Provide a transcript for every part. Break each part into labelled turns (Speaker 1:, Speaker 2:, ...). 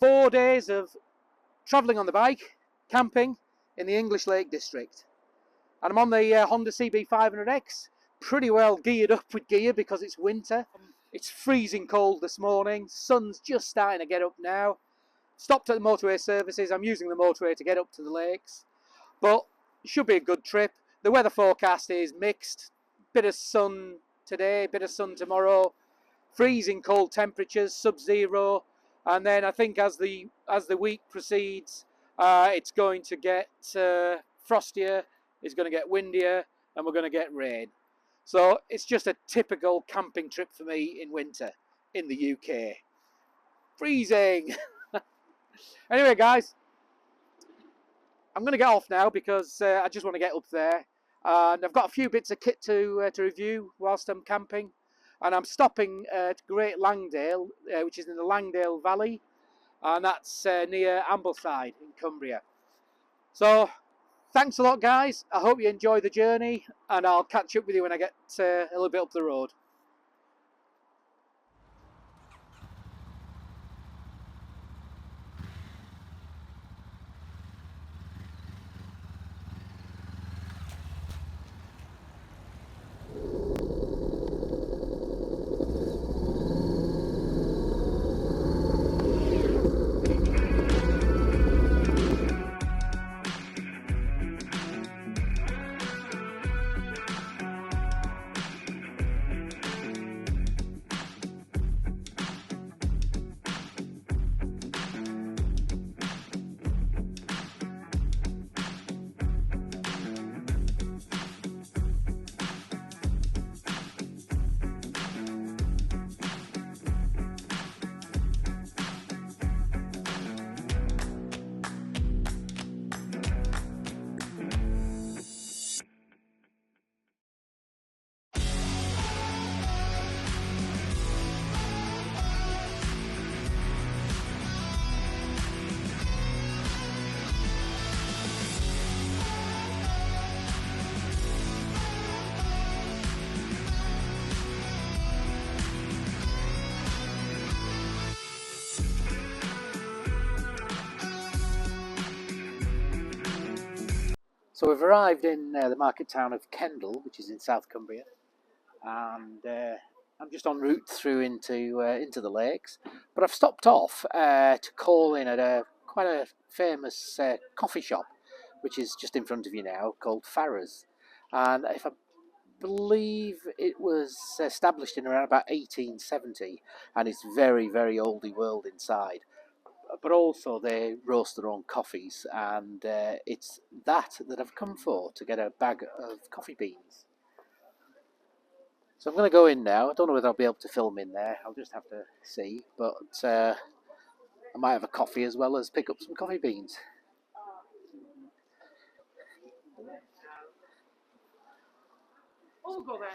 Speaker 1: 4 days of travelling on the bike, camping in the English Lake District. And I'm on the Honda CB500X, pretty well geared up with gear because it's winter. It's freezing cold this morning, sun's just starting to get up now. Stopped at the motorway services, I'm using the motorway to get up to the lakes. But it should be a good trip. The weather forecast is mixed, bit of sun today, bit of sun tomorrow, freezing cold temperatures, sub-zero, and then I think as the week proceeds, it's going to get frostier, it's going to get windier, and we're going to get rain. So it's just a typical camping trip for me in winter in the UK. Freezing! Anyway, guys, I'm going to get off now because I just want to get up there. And I've got a few bits of kit to review whilst I'm camping. And I'm stopping at Great Langdale, which is in the Langdale Valley. And that's near Ambleside in Cumbria. So, thanks a lot, guys. I hope you enjoy the journey. And I'll catch up with you when I get a little bit up the road. So we've arrived in the market town of Kendal, which is in South Cumbria, and I'm just en route through into the lakes. But I've stopped off to call in at quite a famous coffee shop, which is just in front of you now, called Farrer's. And if I believe it was established in around about 1870, and it's very, very oldie world inside. But also they roast their own coffees, and it's that I've come for, to get a bag of coffee beans. So I'm going to go in now. I don't know whether I'll be able to film in there, I'll just have to see, but I might have a coffee as well as pick up some coffee beans. We'll go there.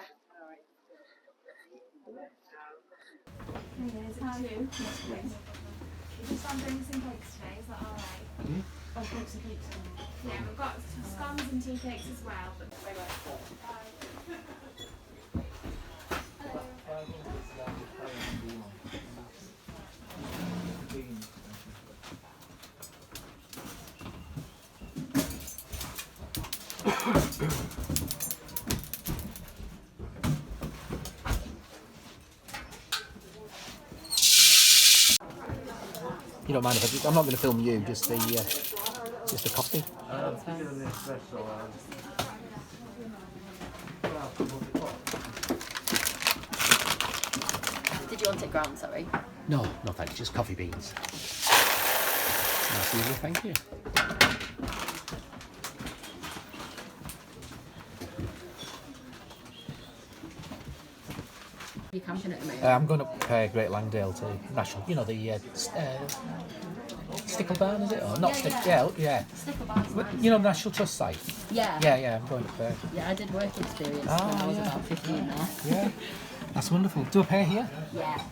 Speaker 2: Just I'm doing some cakes today, is that alright? Mm-hmm. Oh, cakes and cakes. Yeah, we've got scones and tea cakes as well. But
Speaker 1: You don't mind if I'm not going to film you, just the coffee.
Speaker 3: Did you want it ground, sorry?
Speaker 1: No, thanks, just coffee beans. Nice, lovely, thank you.
Speaker 3: Are you camping at the moment?
Speaker 1: I'm going up Great Langdale to National, you know, the Sticklebarn, is it? Or not yeah.
Speaker 3: Sticklebarn.
Speaker 1: You know, the National Trust site?
Speaker 3: Yeah.
Speaker 1: Yeah, I'm going up there.
Speaker 3: Yeah, I did work experience when I was about 15 there.
Speaker 1: Yeah, that's wonderful. Do I pay here?
Speaker 3: Yeah.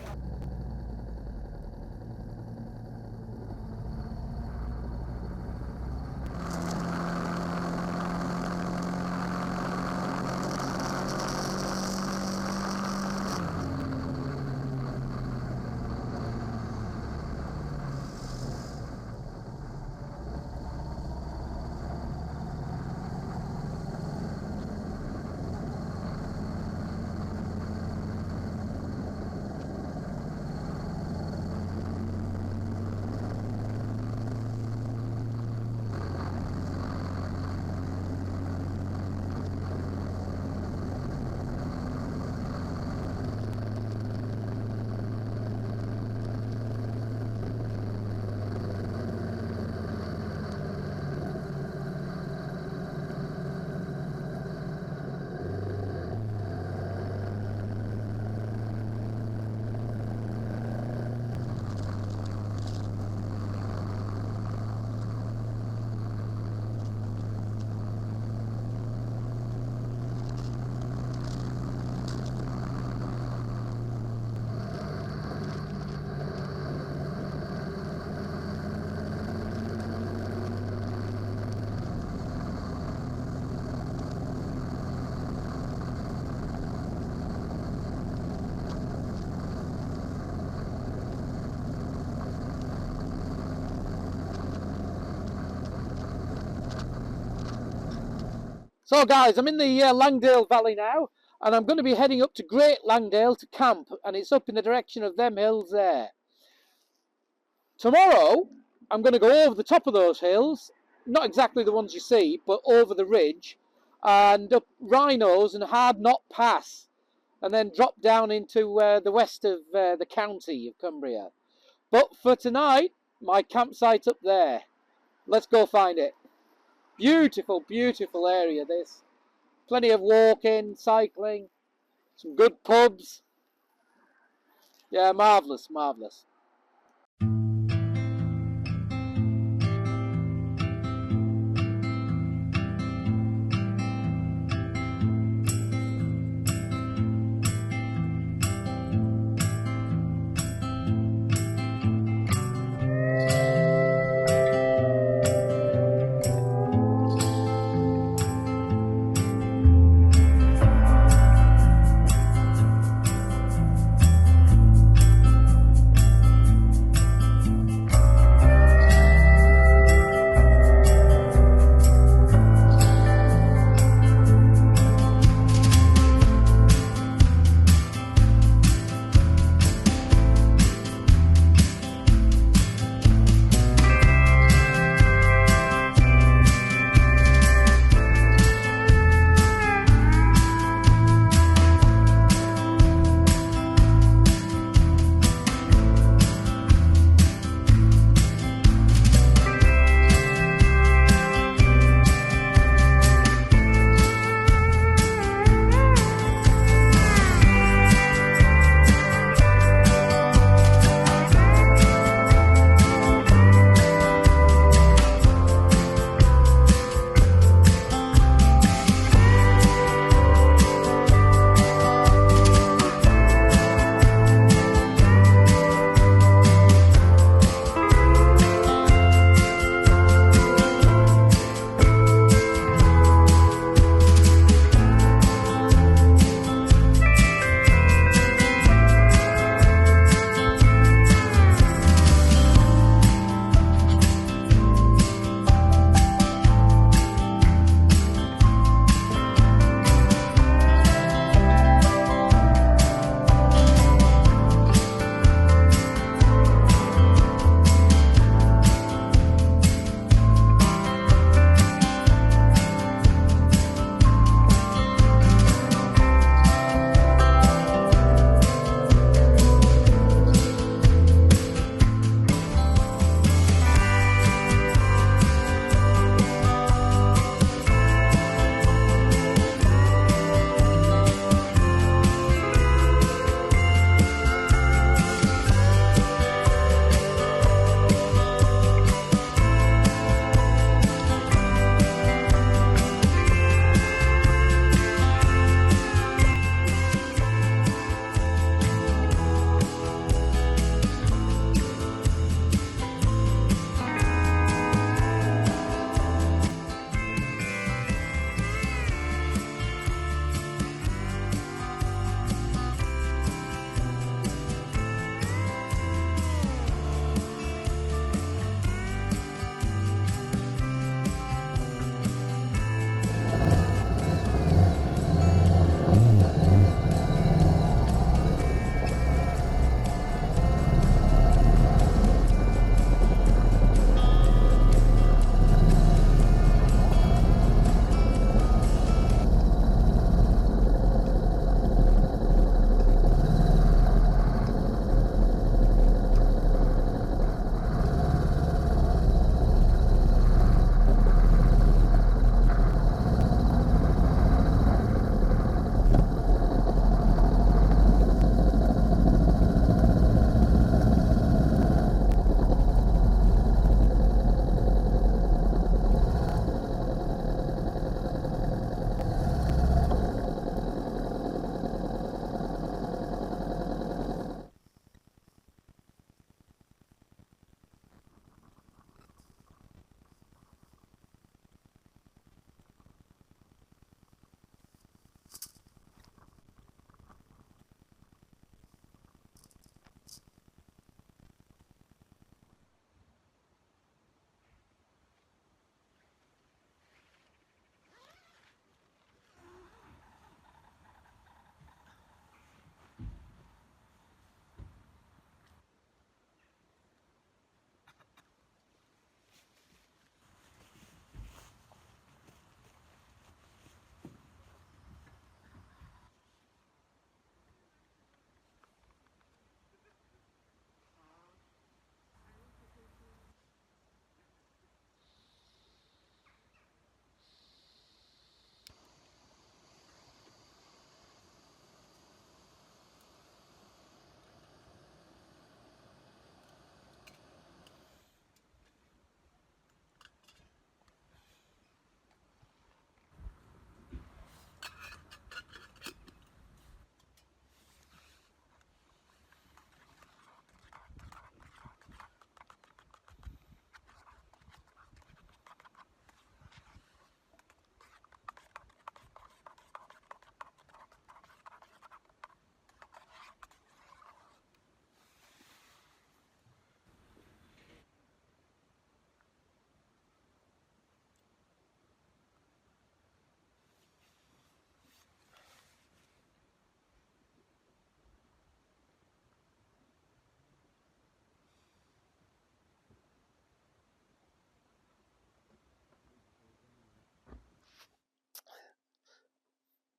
Speaker 1: So guys, I'm in the Langdale Valley now, and I'm going to be heading up to Great Langdale to camp, and it's up in the direction of them hills there. Tomorrow, I'm going to go over the top of those hills, not exactly the ones you see, but over the ridge, and up Rhinos and Hard Knot Pass, and then drop down into the west of the county of Cumbria. But for tonight, my campsite's up there. Let's go find it. Beautiful, beautiful area this. Plenty of walking, cycling, some good pubs. Yeah, marvellous, marvellous.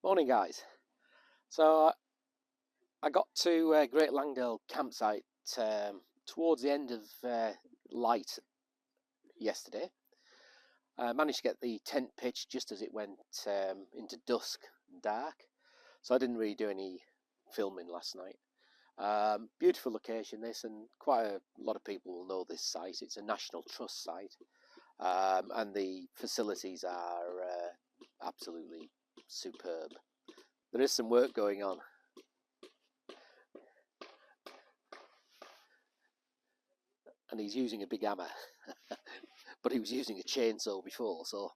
Speaker 1: Morning, guys. So I got to Great Langdale campsite towards the end of light yesterday. I managed to get the tent pitched just as it went into dusk and dark, so I didn't really do any filming last night. Beautiful location this, and quite a lot of people will know this site. It's a National Trust site, and the facilities are absolutely superb. There is some work going on. And he's using a big hammer, but he was using a chainsaw before, so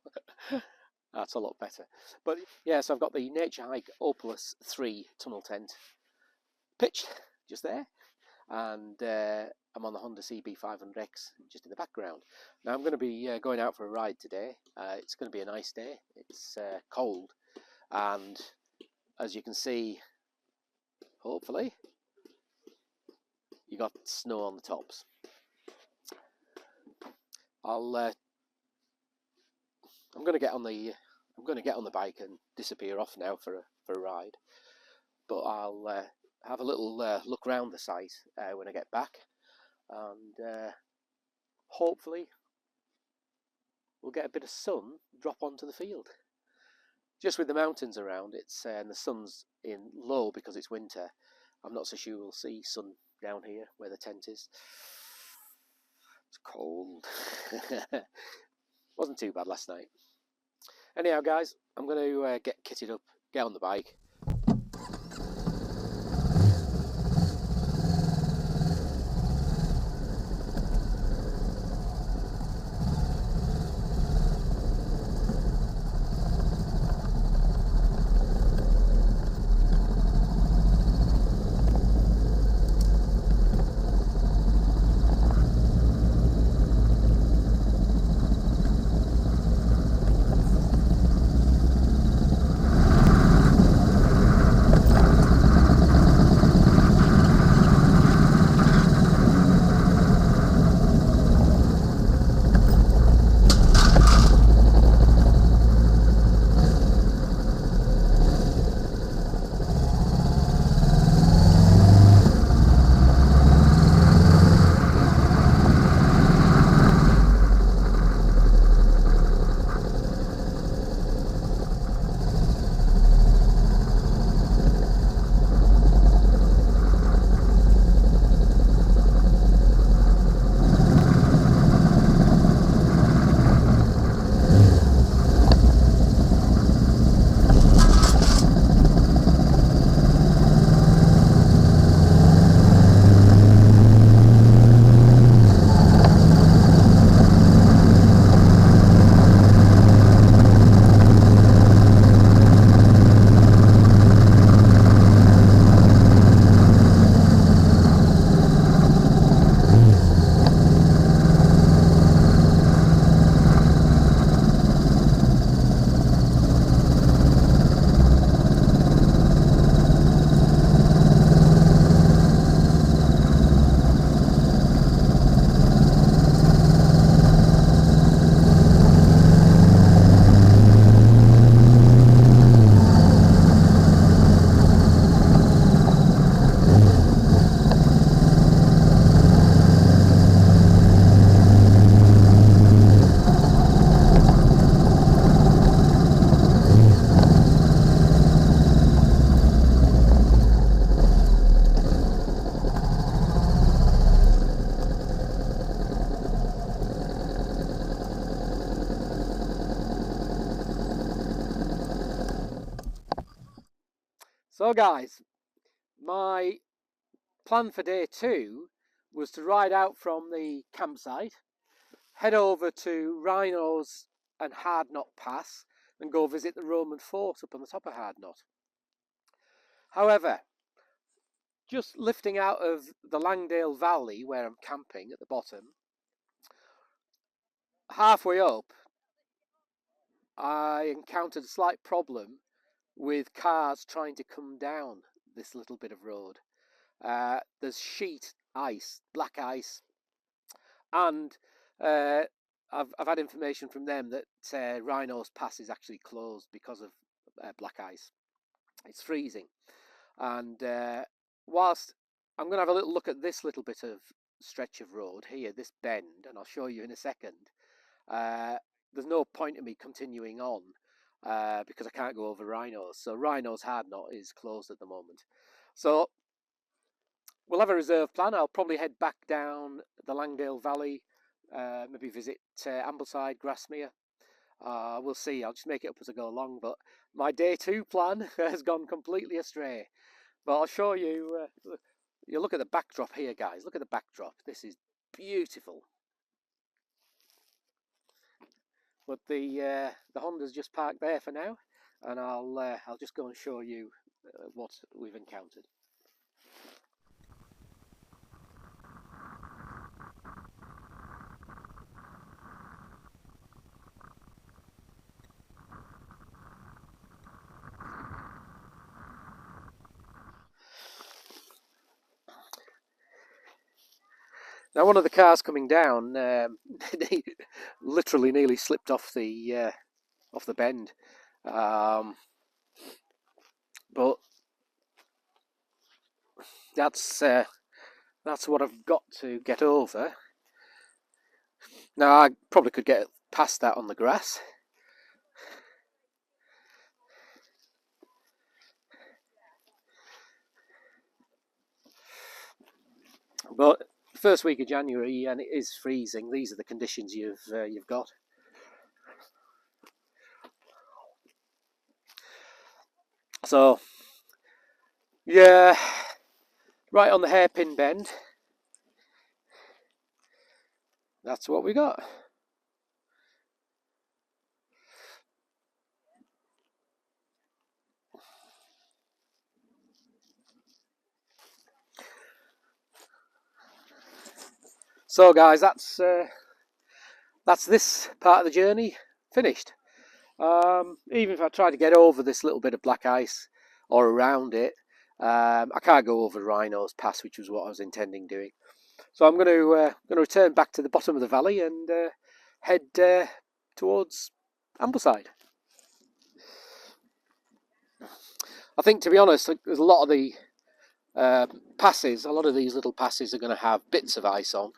Speaker 1: that's a lot better. But yeah, so I've got the Nature Hike Opalus 3 tunnel tent pitched just there, and I'm on the Honda CB500X just in the background. Now I'm going to be going out for a ride today. It's going to be a nice day. It's cold, and as you can see, hopefully, you got snow on the tops. I'm going to get on the bike and disappear off now for a ride. But I'll have a little look around the site when I get back, and hopefully we'll get a bit of sun drop onto the field. Just with the mountains around, and the sun's in low because it's winter. I'm not so sure we'll see sun down here where the tent is. It's cold. Wasn't too bad last night. Anyhow, guys, I'm going to get kitted up, get on the bike. So guys, my plan for day 2 was to ride out from the campsite, head over to Rhinos and Hard Knot Pass, and go visit the Roman fort up on the top of Hard Knot. However, just lifting out of the Langdale Valley where I'm camping at the bottom, halfway up, I encountered a slight problem with cars trying to come down this little bit of road. There's sheet ice, black ice, and I've had information from them that Rhinos Pass is actually closed because of black ice. It's freezing. And whilst I'm going to have a little look at this little bit of stretch of road here, this bend, and I'll show you in a second, there's no point in me continuing on because I can't go over Rhinos. So Rhinos Hard Knot is closed at the moment. So we'll have a reserve plan. I'll probably head back down the Langdale Valley, maybe visit Ambleside, Grasmere. We'll see. I'll just make it up as I go along. But my day 2 plan has gone completely astray. But I'll show you. You look at the backdrop here, guys. Look at the backdrop. This is beautiful. But the Honda's just parked there for now, and I'll just go and show you what we've encountered. Now, one of the cars coming down, they literally nearly slipped off the bend, but that's what I've got to get over. Now, I probably could get past that on the grass. But first week of January, and it is freezing. These are the conditions you've got. So, yeah, right on the hairpin bend. That's what we got. So, guys, that's this part of the journey finished. Even if I try to get over this little bit of black ice or around it, I can't go over Rhinos Pass, which was what I was intending doing. So I'm going to return back to the bottom of the valley and head towards Ambleside. I think, to be honest, there's a lot of the passes. A lot of these little passes are going to have bits of ice on.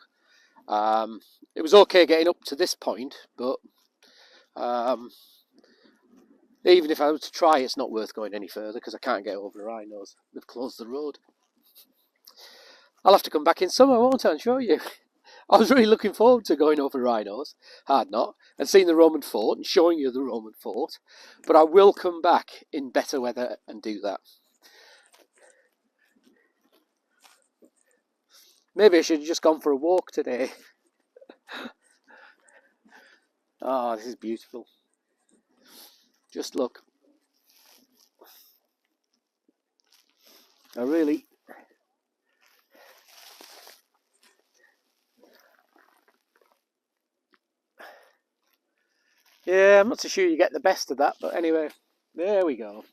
Speaker 1: It was okay getting up to this point, but even if I were to try, it's not worth going any further because I can't get over the Rhinos. They've closed the road. I'll have to come back in summer, won't I, and show you. I was really looking forward to going over Rhinos, Hard Knot, and seeing the Roman fort and showing you the Roman fort, but I will come back in better weather and do that. Maybe I should have just gone for a walk today. Oh, this is beautiful. Just look. Yeah, I'm not so sure you get the best of that, but anyway, there we go.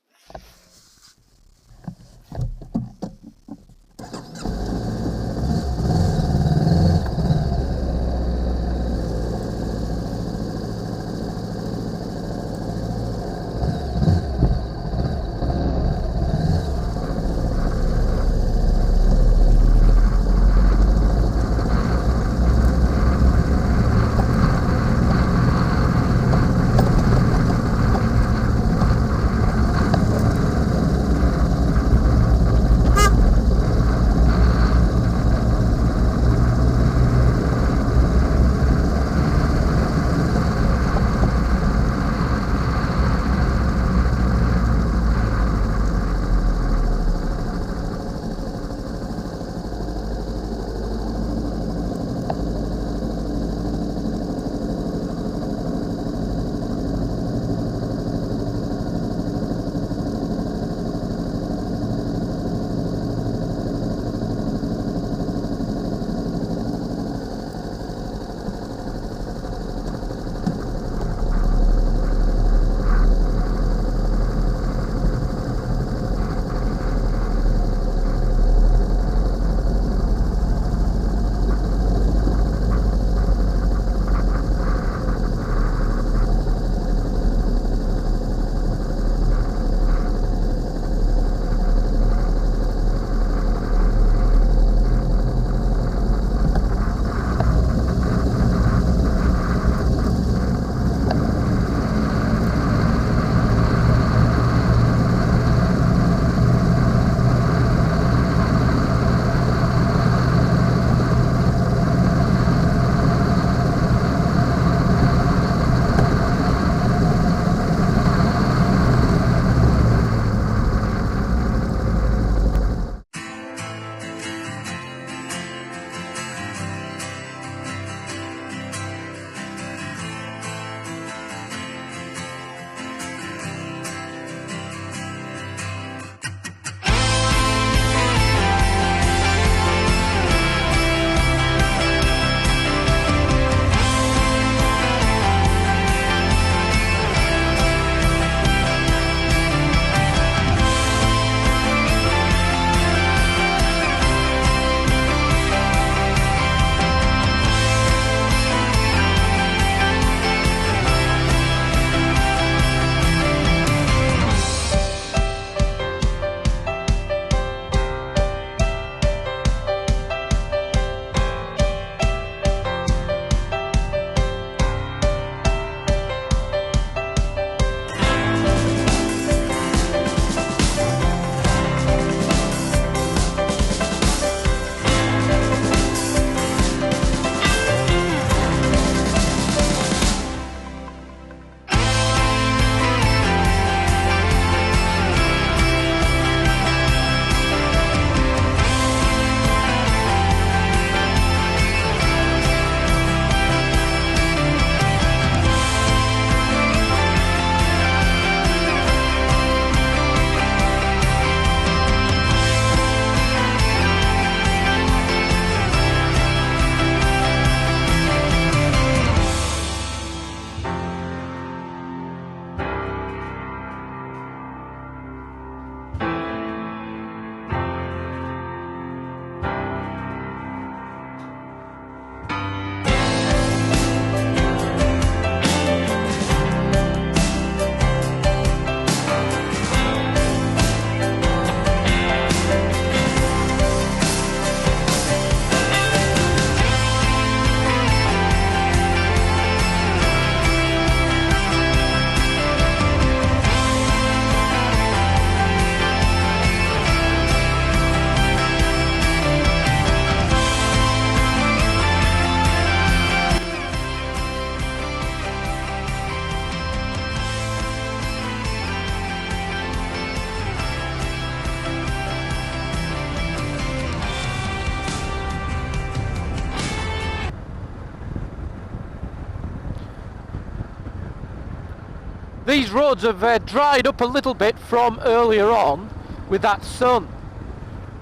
Speaker 1: These roads have dried up a little bit from earlier on with that sun,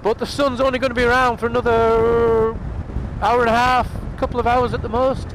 Speaker 1: but the sun's only going to be around for another hour and a half, couple of hours at the most.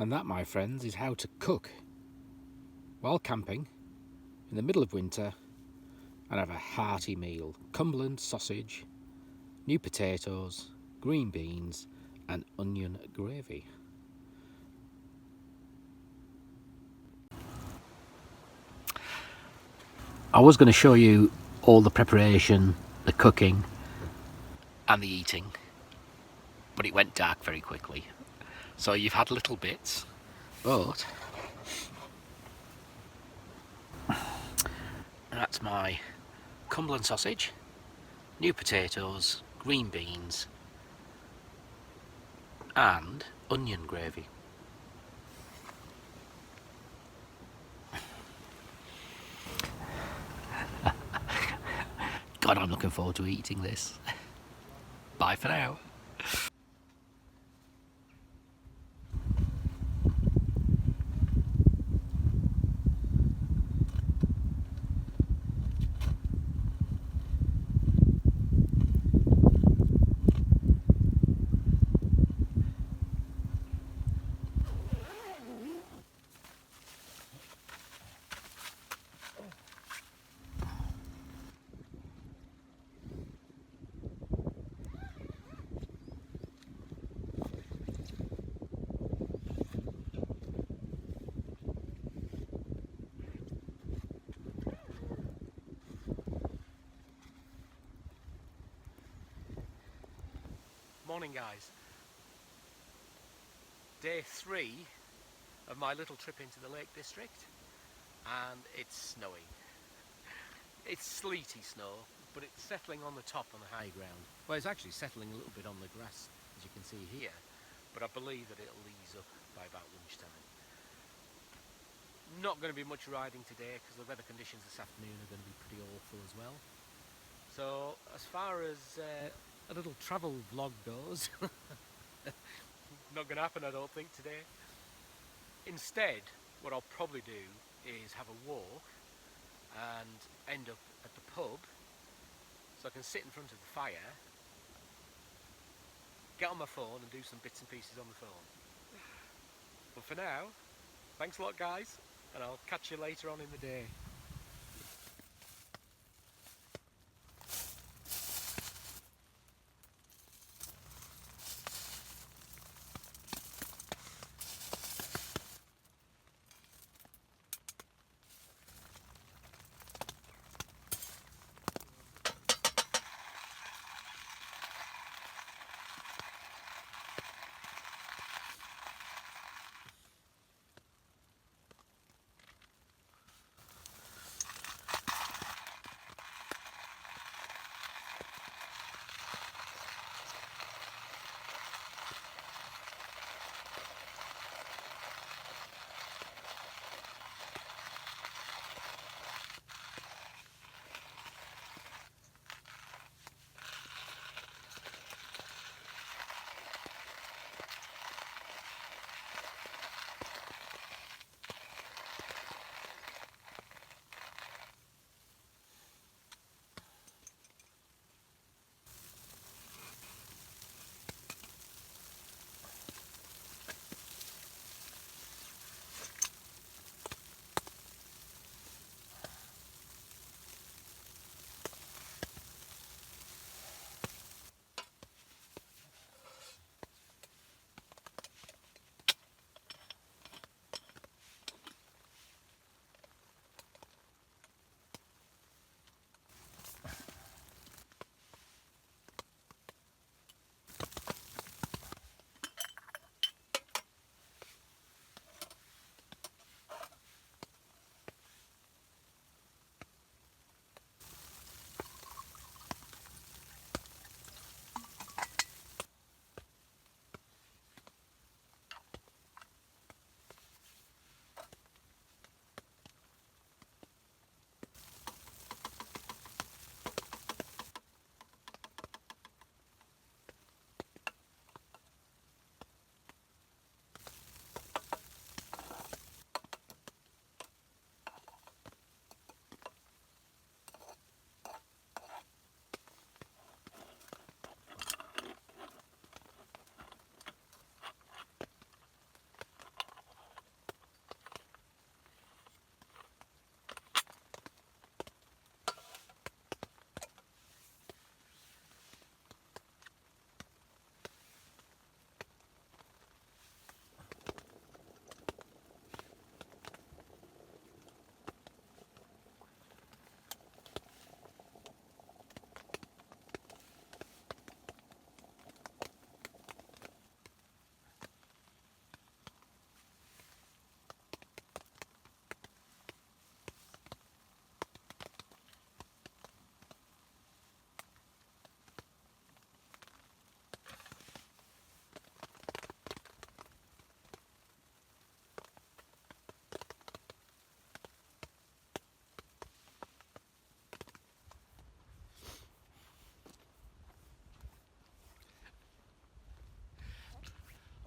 Speaker 4: And that, my friends, is how to cook while camping in the middle of winter and have a hearty meal. Cumberland sausage, new potatoes, green beans and onion gravy. I was going to show you all the preparation, the cooking and the eating, but it went dark very quickly. So you've had little bits, but that's my Cumberland sausage, new potatoes, green beans and onion gravy. God, I'm looking forward to eating this. Bye for now. Morning guys. Day 3 of my little trip into the Lake District, and it's snowing. It's sleety snow, but it's settling on the top on the high ground. Well, it's actually settling a little bit on the grass, as you can see here, but I believe that it'll ease up by about lunchtime. Not going to be much riding today because the weather conditions this afternoon are going to be pretty awful as well. So as far as a little travel vlog goes, not going to happen I don't think today. Instead, what I'll probably do is have a walk and end up at the pub so I can sit in front of the fire, get on my phone and do some bits and pieces on the phone. But for now, thanks a lot guys, and I'll catch you later on in the day.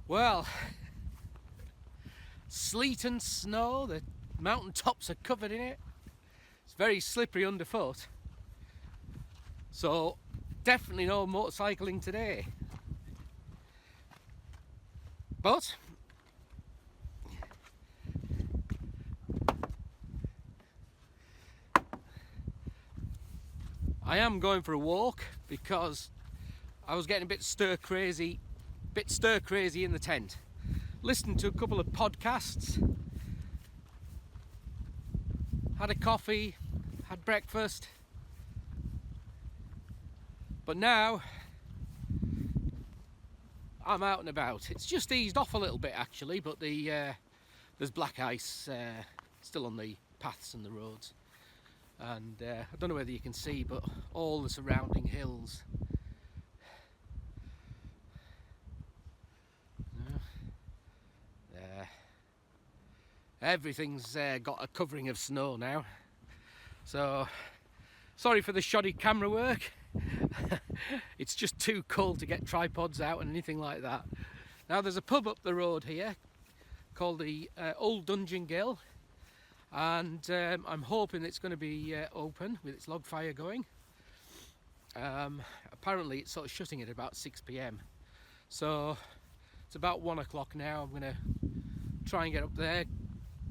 Speaker 4: Well, sleet and snow, the mountain tops are covered in it. It's very slippery underfoot. So definitely no motorcycling today. But I am going for a walk because I was getting a bit stir crazy in the tent. Listened to a couple of podcasts, had a coffee, had breakfast, but now I'm out and about. It's just eased off a little bit actually, but there's black ice still on the paths and the roads, and I don't know whether you can see, but all the surrounding hills. Everything's got a covering of snow now, so sorry for the shoddy camera work. It's just too cold to get tripods out and anything like that. Now there's a pub up the road here called the Old Dungeon Gill, and I'm hoping it's going to be open with its log fire going. Apparently it's sort of shutting at about 6 p.m, so it's about 1 o'clock now. I'm going to try and get up there.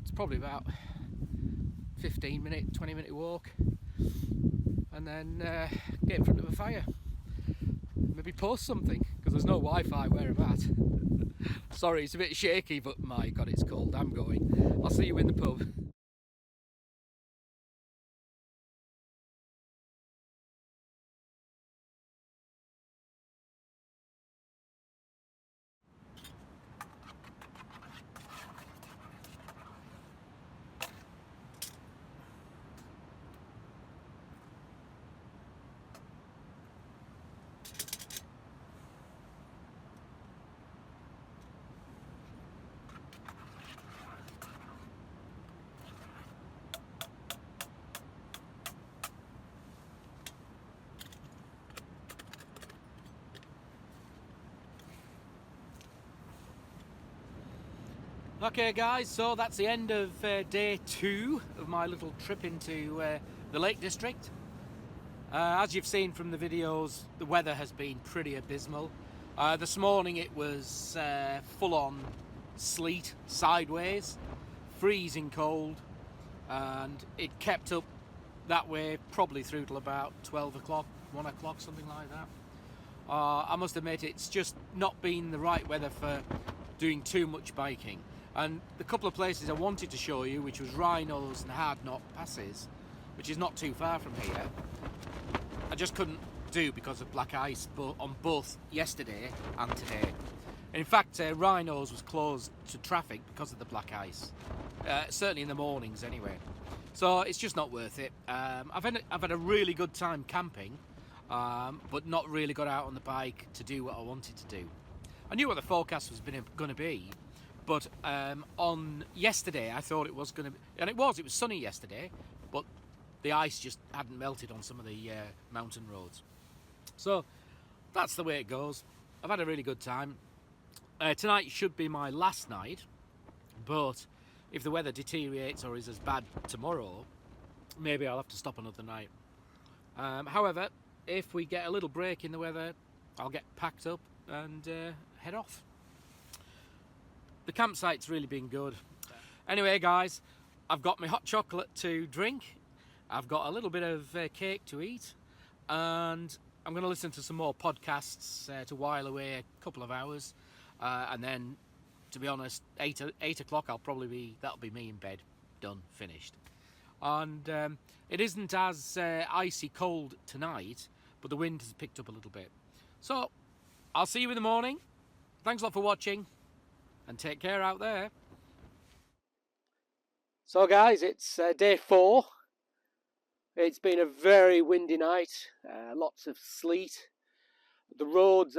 Speaker 4: It's probably about 15-minute, 20-minute walk, and then get in front of a fire. Maybe post something, because there's no Wi-Fi where I'm at. Sorry, it's a bit shaky, but my God, it's cold. I'm going. I'll see you in the pub. Okay guys, so that's the end of day 2 of my little trip into the Lake District. As you've seen from the videos, the weather has been pretty abysmal. This morning it was full-on sleet, sideways, freezing cold, and it kept up that way probably through till about 12 o'clock, 1 o'clock, something like that. I must admit, it's just not been the right weather for doing too much biking. And the couple of places I wanted to show you, which was Rhinos and Hard Knot Passes, which is not too far from here, I just couldn't do because of black ice on both yesterday and today. And in fact, Rhinos was closed to traffic because of the black ice, certainly in the mornings anyway. So it's just not worth it. I've had a really good time camping, but not really got out on the bike to do what I wanted to do. I knew what the forecast was going to be, but on yesterday I thought it was going to be, and it was sunny yesterday, but the ice just hadn't melted on some of the mountain roads. So that's the way it goes. I've had a really good time. Tonight should be my last night, but if the weather deteriorates or is as bad tomorrow, maybe I'll have to stop another night. However, if we get a little break in the weather, I'll get packed up and head off. The campsite's really been good. Anyway guys, I've got my hot chocolate to drink, I've got a little bit of cake to eat, and I'm going to listen to some more podcasts to while away a couple of hours, and then, to be honest, 8 o'clock that'll be me in bed, done, finished. And it isn't as icy cold tonight, but the wind has picked up a little bit. So I'll see you in the morning. Thanks a lot for watching, and take care out there. So guys, it's day 4. It's been a very windy night, lots of sleet. The roads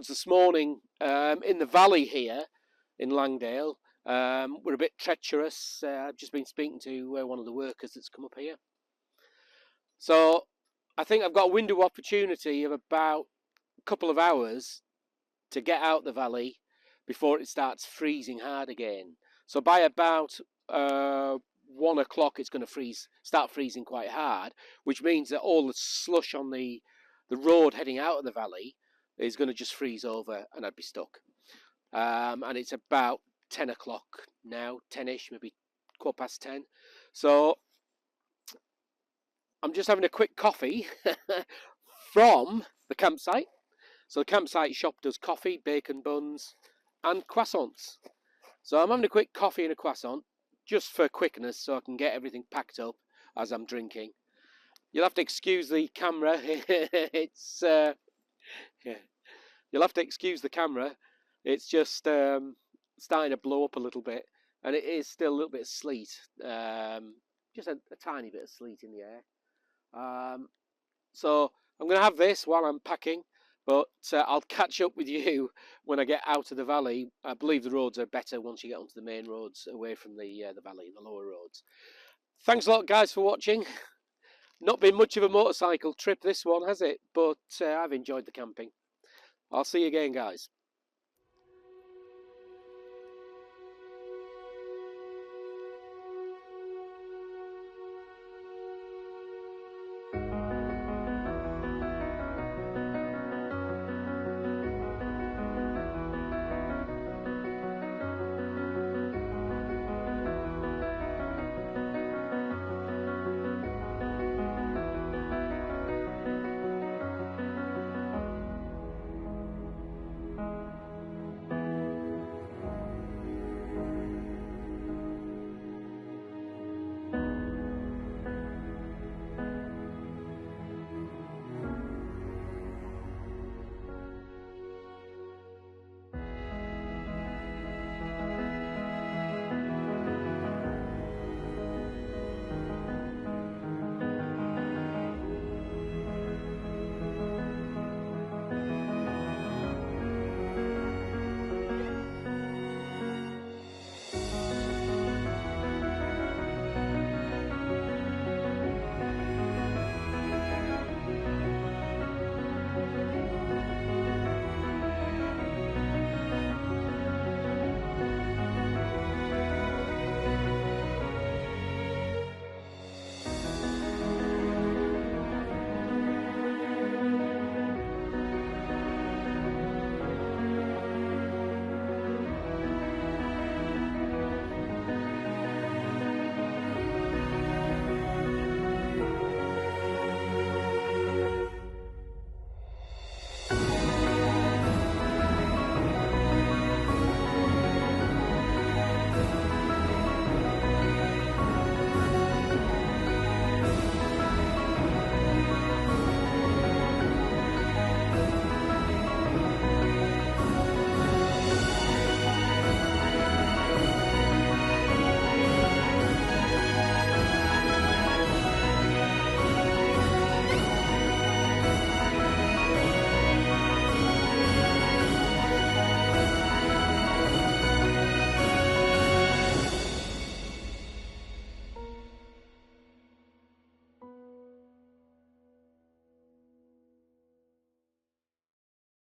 Speaker 4: this morning in the valley here in Langdale were a bit treacherous. I've just been speaking to one of the workers that's come up here. So I think I've got a window of opportunity of about a couple of hours to get out the valley
Speaker 5: before it starts freezing hard again. So by about 1 o'clock, it's going to start freezing quite hard, which means that all the slush on the road heading out of the valley is going to just freeze over, and I'd be stuck. And it's about 10 o'clock now, 10ish, maybe 10:15. So I'm just having a quick coffee from the campsite. So the campsite shop does coffee, bacon buns, and croissants. So I'm having a quick coffee and a croissant, just for quickness, so I can get everything packed up as I'm drinking. You'll have to excuse the camera. It's yeah. You'll have to excuse the camera. It's just starting to blow up a little bit, and it is still a little bit of sleet. Just a tiny bit of sleet in the air. So I'm going to have this while I'm packing, but I'll catch up with you when I get out of the valley. I believe the roads are better once you get onto the main roads, away from the valley, the lower roads. Thanks a lot, guys, for watching. Not been much of a motorcycle trip, this one, has it? But I've enjoyed the camping. I'll see you again, guys.